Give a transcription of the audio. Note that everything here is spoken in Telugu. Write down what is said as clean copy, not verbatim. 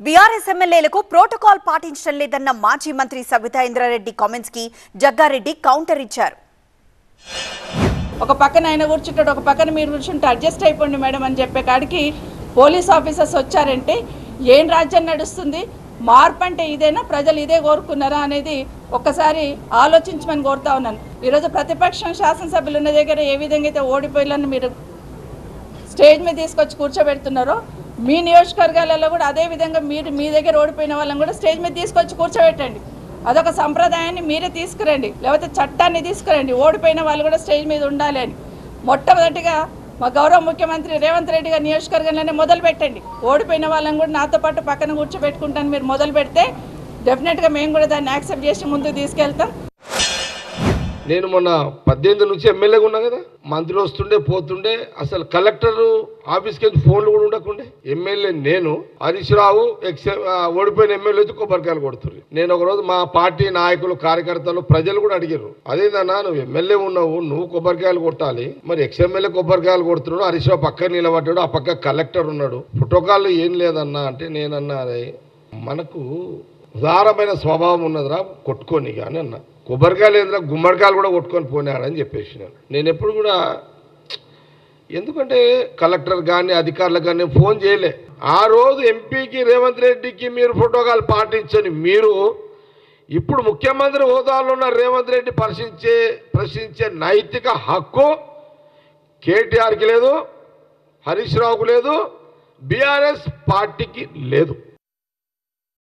బీఆర్ఎస్ ఎమ్మెల్యేలకు ప్రోటోకాల్ పాటించడం లేదన్న మాజీ మంత్రి సబితా ఇంద్రారెడ్డి కామెంట్స్ కి జగ్గారెడ్డి కౌంటర్ ఇచ్చారు. ఒక పక్కన ఆయన కూర్చుంటాడు, ఒక పక్కన మీరు కూర్చుంటే అడ్జస్ట్ అయిపోండి మేడం అని చెప్పే కాడికి పోలీస్ ఆఫీసర్స్ వచ్చారంటే ఏం రాజ్యం నడుస్తుంది? మార్పు అంటే ఇదేనా? ప్రజలు ఇదే కోరుకున్నారా అనేది ఒక్కసారి ఆలోచించమని కోరుతా ఉన్నాను. ఈరోజు ప్రతిపక్షం శాసనసభ్యులు ఉన్న దగ్గర ఏ విధంగా అయితే ఓడిపోయాలని మీరు స్టేజ్ మీద తీసుకొచ్చి కూర్చోబెడుతున్నారో, మీ నియోజకవర్గాలలో కూడా అదే విధంగా మీరు మీ దగ్గర ఓడిపోయిన వాళ్ళని కూడా స్టేజ్ మీద తీసుకొచ్చి కూర్చోబెట్టండి. అదొక సంప్రదాయాన్ని మీరే తీసుకురండి, లేకపోతే చట్టాన్ని తీసుకురండి. ఓడిపోయిన వాళ్ళు కూడా స్టేజ్ మీద ఉండాలి అని మొట్టమొదటిగా మా గౌరవ ముఖ్యమంత్రి రేవంత్ రెడ్డి గారి నియోజకవర్గంలోనే మొదలు పెట్టండి. ఓడిపోయిన వాళ్ళని కూడా నాతో పాటు పక్కన కూర్చోబెట్టుకుంటాను మీరు మొదలు పెడితే డెఫినెట్గా మేము కూడా దాన్ని యాక్సెప్ట్ చేసి ముందుకు తీసుకెళ్తాం. నేను మొన్న 18 నుంచి ఎమ్మెల్యేగా ఉన్నా కదా, మంత్రి వస్తుండే పోతుండే, అసలు కలెక్టర్ ఆఫీస్కి వెళ్ళి ఫోన్లు కూడా ఉండకుండే. ఎమ్మెల్యే నేను, హరీష్ రావు ఓడిపోయిన ఎమ్మెల్యే వచ్చి కొబ్బరికాయలు కొడుతుంది. నేను ఒకరోజు మా పార్టీ నాయకులు, కార్యకర్తలు, ప్రజలు కూడా అడిగారు, అదేందన్నా నువ్వు ఎమ్మెల్యే ఉన్నావు, నువ్వు కొబ్బరికాయలు కొట్టాలి, మరి ఎమ్మెల్యే కొబ్బరికాయలు కొడుతున్నాడు, హరీష్ రావు పక్కన నిలబడ్డాడు, ఆ పక్క కలెక్టర్ ఉన్నాడు, ప్రోటోకాల్ ఏం లేదన్నా అంటే నేనన్నా అదే మనకు ఉదారమైన స్వభావం ఉన్నదిరా కొట్టుకొని కానీ అన్నా. కొబ్బరికాయలు ఏంద్రా గుమ్మడికాయలు కూడా కొట్టుకొని పోయినాడని చెప్పేసి నేను ఎప్పుడు కూడా, ఎందుకంటే కలెక్టర్ కానీ అధికారులకు కానీ ఫోన్ చేయలే. ఆ రోజు ఎంపీకి రేవంత్ రెడ్డికి మీరు ప్రోటోకాల్ పాటించని మీరు ఇప్పుడు ముఖ్యమంత్రి హోదాలో ఉన్న రేవంత్ రెడ్డి ప్రశ్నించే నైతిక హక్కు కేటీఆర్కి లేదు, హరీష్ రావుకు లేదు, బీఆర్ఎస్ పార్టీకి లేదు.